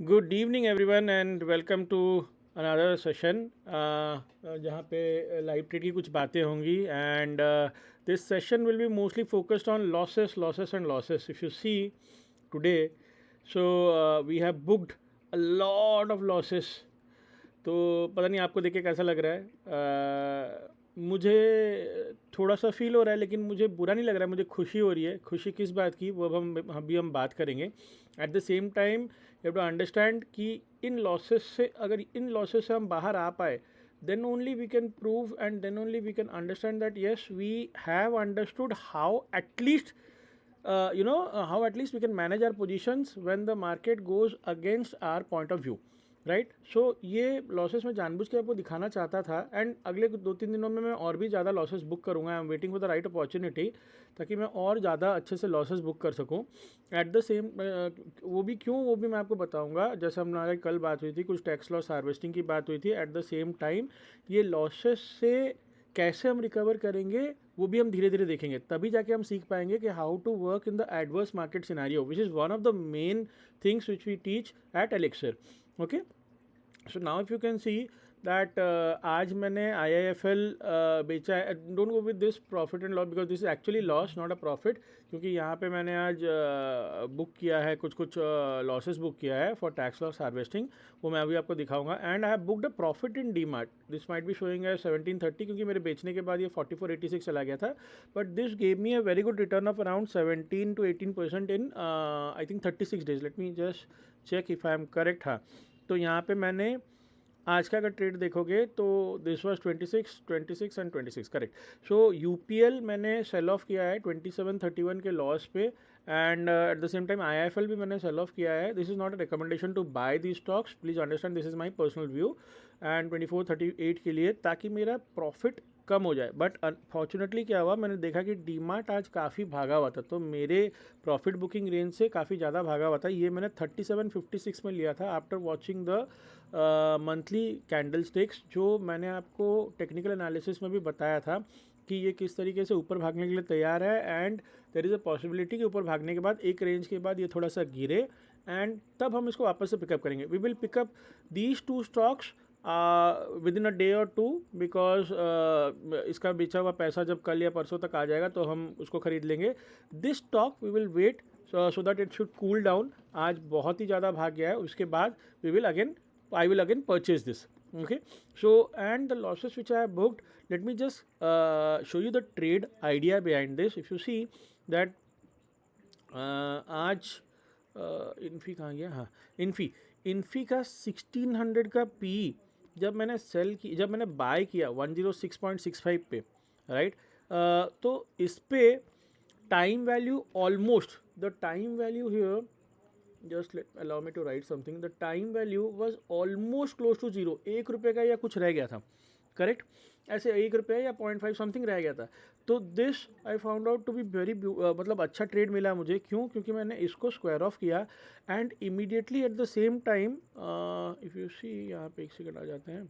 Good evening everyone and welcome to another session जहाँ पे live trade की कुछ बातें होंगी and this session will be mostly focused on losses and losses if you see today so we have booked a lot of losses. तो पता नहीं आपको देख के कैसा लग रहा है। मुझे थोड़ा सा फील हो रहा है लेकिन मुझे बुरा नहीं लग रहा है, मुझे खुशी हो रही है। खुशी किस बात की वो अब हम बात करेंगे। At the same time you have to understand कि इन लॉसेस से हम बाहर आ पाए, then only we can prove and then only we can understand that yes, we have understood how at least how at least we can manage our positions when the market goes against our point of view, right. So ये losses मैं जानबूझ के आपको दिखाना चाहता था and अगले 2-3 दिनों में मैं और भी ज़्यादा लॉसेस बुक करूँगा। I am waiting for the right opportunity ताकि मैं और ज़्यादा अच्छे से लॉसेस बुक कर सकूँ। एट द सेम वो भी क्यों, वो भी मैं आपको बताऊँगा। जैसे हमारे कल बात हुई थी, कुछ टैक्स लॉस हार्वेस्टिंग की बात हुई थी। एट द सेम टाइम ये लॉसेस से कैसे हम रिकवर करेंगे वो भी हम धीरे धीरे देखेंगे, तभी जाके हम सीख पाएंगे कि how to work in the adverse market scenario, which is one of the main things which we teach at Elexor. Okay, so now if you can see that आज मैंने आई आई एफ एल बेचा है। Don't go with this profit and loss because this is actually loss not a profit, क्योंकि यहाँ पे मैंने आज book किया है कुछ लॉसेस बुक किया है फॉर टैक्स लॉस हार्वेस्टिंग। वो मैं अभी आपको दिखाऊंगा। And I have booked a profit in D mart. This might be showing है 1730, क्योंकि मेरे बेचने के बाद ये 4486 चला गया था। But this gave me a very good return of around 17 to 18% in I think 36 days. Let me just check if I am correct. हाँ, तो यहाँ पे मैंने आज का अगर ट्रेड देखोगे तो this was 26 and 26 correct. So UPL मैंने सेल ऑफ किया है 2731 के लॉस पे। And at the same time IIFL भी मैंने सेल ऑफ किया है। This is not a recommendation to buy the stocks, please understand, this is my personal view. And 2438 के लिए, ताकि मेरा प्रॉफिट कम हो जाए। बट अनफॉर्चुनेटली क्या हुआ, मैंने देखा कि डीमार्ट आज काफ़ी भागा हुआ था, तो मेरे प्रॉफिट बुकिंग रेंज से काफ़ी ज़्यादा भागा हुआ था। ये मैंने 3756 में लिया था after watching the monthly candle sticks, जो मैंने आपको टेक्निकल एनालिसिस में भी बताया था कि ये किस तरीके से ऊपर भागने के लिए तैयार है। And there is a possibility कि ऊपर भागने के बाद एक रेंज के बाद ये थोड़ा सा गिरे एंड तब हम इसको वापस से पिकअप करेंगे। We will pick up these two stocks within a day और टू, बिकॉज इसका बेचा हुआ पैसा जब कल या परसों तक आ जाएगा तो हम उसको खरीद लेंगे। This stock we will wait so that it should cool down. आज बहुत ही ज़्यादा भाग गया है, उसके बाद we will again I will again purchase this. Okay, so and the losses which I have booked, let me just show you the trade idea behind this. If you see that आज Infy कहाँ गया, हाँ, Infy का 1600 का P जब मैंने buy किया 106.65 पे, राइट। तो इस पे time value almost, the time value here, just allow me to write something, the time value was almost close to zero. 1 रुपये का या कुछ रह गया था, करेक्ट, ऐसे 1 रुपये या 0.5 समथिंग रह गया था। तो this I found out to be very मतलब अच्छा ट्रेड मिला मुझे। क्यों? क्योंकि मैंने इसको स्क्वायर ऑफ किया and immediately at the same time if you see, यहाँ पे एक सेकंड आ जाते हैं,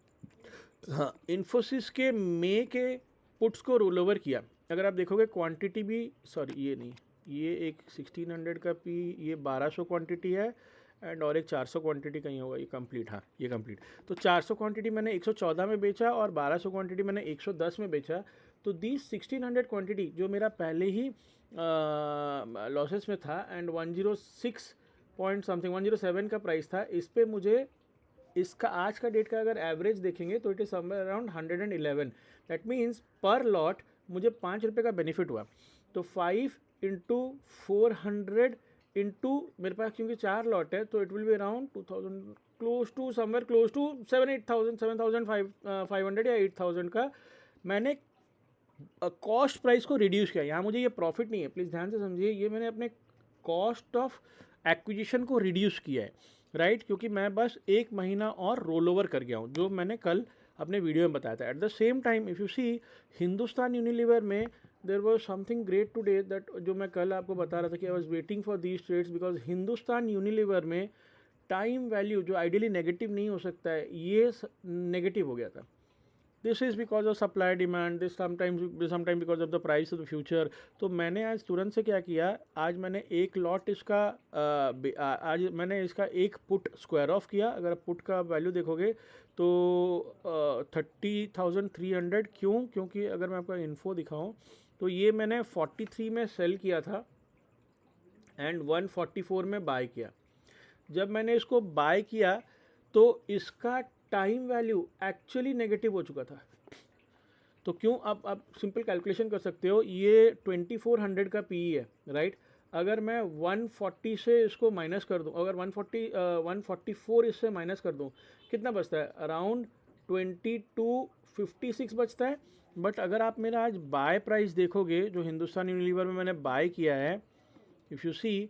हाँ, इन्फोसिस के मे के पुट्स को रोल ओवर किया। अगर आप देखोगे क्वांटिटी भी, सॉरी ये नहीं, ये एक 1600 का पी, ये 1200 क्वांटिटी है एंड और एक 400 क्वांटिटी कहीं होगा, ये कंप्लीट, हाँ ये कंप्लीट। तो 400 क्वांटिटी मैंने 114 में बेचा और 1200 क्वांटिटी मैंने 110 में बेचा। तो दी 1600 क्वांटिटी जो मेरा पहले ही लॉसेस में था एंड 106 पॉइंट समथिंग 107 का प्राइस था, इस पर मुझे इसका आज का डेट का अगर एवरेज देखेंगे तो it is somewhere around 111। That means पर लॉट मुझे 5 रुपये का बेनिफिट हुआ। तो 5 इंटू 400 इंटू, मेरे पास क्योंकि 4 लॉट है तो it will be around 2000, close to somewhere close to 7-8,000, 7,500 या 8,000 का मैंने कॉस्ट प्राइस को रिड्यूस किया। यहाँ मुझे ये प्रॉफिट नहीं है, प्लीज़ ध्यान से समझिए, ये मैंने अपने कॉस्ट ऑफ एक्विजिशन को रिड्यूस किया है, राइट, क्योंकि मैं बस 1 महीना और रोल ओवर कर गया हूँ, जो मैंने कल अपने वीडियो में बताया था। At the same time if you see Hindustan Unilever में there was something great today, that जो मैं कल आपको बता रहा था कि I was waiting for these trades, because Hindustan Unilever में टाइम वैल्यू जो आइडियली नेगेटिव नहीं हो सकता है, ये नेगेटिव हो गया था। This is because of supply demand, this sometime because of the price of the future. तो मैंने आज तुरंत से क्या किया, आज मैंने एक लॉट इसका आज मैंने इसका एक पुट स्क्वायर ऑफ किया। अगर आप पुट का वैल्यू देखोगे तो 30,300। क्यों? क्योंकि अगर मैं आपको इन्फो दिखाऊं तो ये मैंने 43 में सेल किया था एंड 144 में बाय किया। जब मैंने इसको बाय किया तो इसका टाइम वैल्यू एक्चुअली नेगेटिव हो चुका था। तो क्यों? आप सिंपल कैलकुलेशन कर सकते हो, ये 2400 का पी है, राइट। अगर मैं 140 से इसको माइनस कर दूं, अगर 144 इससे माइनस कर दूं, कितना बचता है? अराउंड 2256 बचता है। बट अगर आप मेरा आज बाय प्राइस देखोगे, जो हिंदुस्तान यूनिलीवर में मैंने बाय किया है, if you see,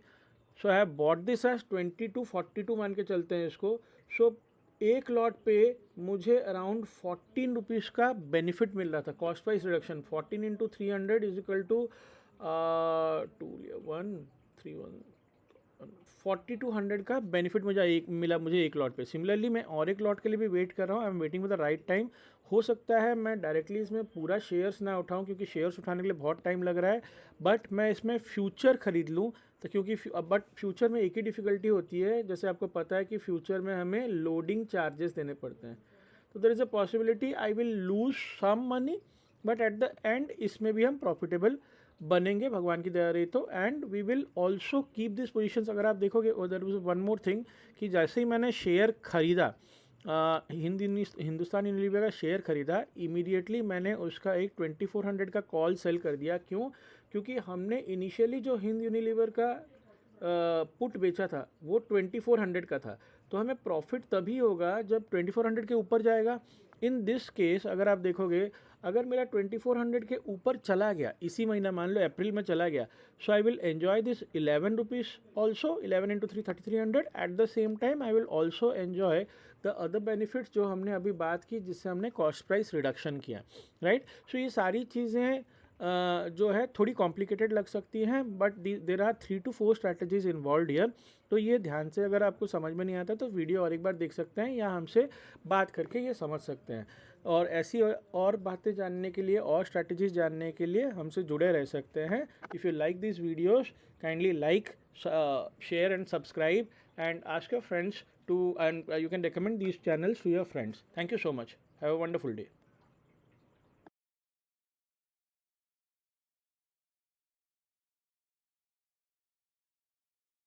so I have bought this as 2242 मान के चलते हैं इसको। सो एक लॉट पे मुझे अराउंड 14 रुपीज़ का बेनिफिट मिल रहा था, cost price reduction. 14 into 300 is equal to 4200 का बेनिफिट मुझे एक लॉट पे। सिमिलरली मैं और एक लॉट के लिए भी वेट कर रहा हूँ, I am waiting for the right time. हो सकता है मैं डायरेक्टली इसमें पूरा शेयर्स ना उठाऊं, क्योंकि शेयर्स उठाने के लिए बहुत टाइम लग रहा है, बट मैं इसमें फ्यूचर खरीद लूँ। तो क्योंकि बट फ्यूचर में एक ही डिफ़िकल्टी होती है, जैसे आपको पता है कि फ्यूचर में हमें लोडिंग चार्जेस देने पड़ते हैं। तो there is a possibility I will lose some money, but at the end इसमें भी हम प्रॉफिटेबल बनेंगे, भगवान की दया रही तो। And we will also keep this positions. अगर आप देखोगे, there was one more thing, कि जैसे ही मैंने शेयर खरीदा, हिंदुस्तान यूनिलीवर का शेयर खरीदा, इमीडिएटली मैंने उसका एक 2400 का कॉल सेल कर दिया। क्यों? क्योंकि हमने इनिशियली जो हिंद यूनिलीवर का पुट बेचा था वो 2400 का था, तो हमें प्रॉफिट तभी होगा जब 2400 के ऊपर जाएगा। इन दिस केस अगर आप देखोगे, अगर मेरा 2400 के ऊपर चला गया, इसी महीना मान लो अप्रैल में चला गया, so I will enjoy this 11 rupees also, 11 into 3 3300। At the same time I will also enjoy the other benefits जो हमने अभी बात की, जिससे हमने कॉस्ट प्राइस रिडक्शन किया, राइट। सो ये सारी चीज़ें जो है थोड़ी कॉम्प्लिकेटेड लग सकती हैं, but there are 3 to 4 strategies involve here. तो ये ध्यान से, अगर आपको समझ में नहीं आता तो वीडियो और एक बार देख सकते हैं, या हमसे बात करके ये समझ सकते हैं। और ऐसी और बातें जानने के लिए, और स्ट्रैटेजीज जानने के लिए हमसे जुड़े रह सकते हैं। If you like this videos, kindly like, share and subscribe, and ask your friends to, and you can recommend these channels to your friends. Thank you so much. Have a wonderful day.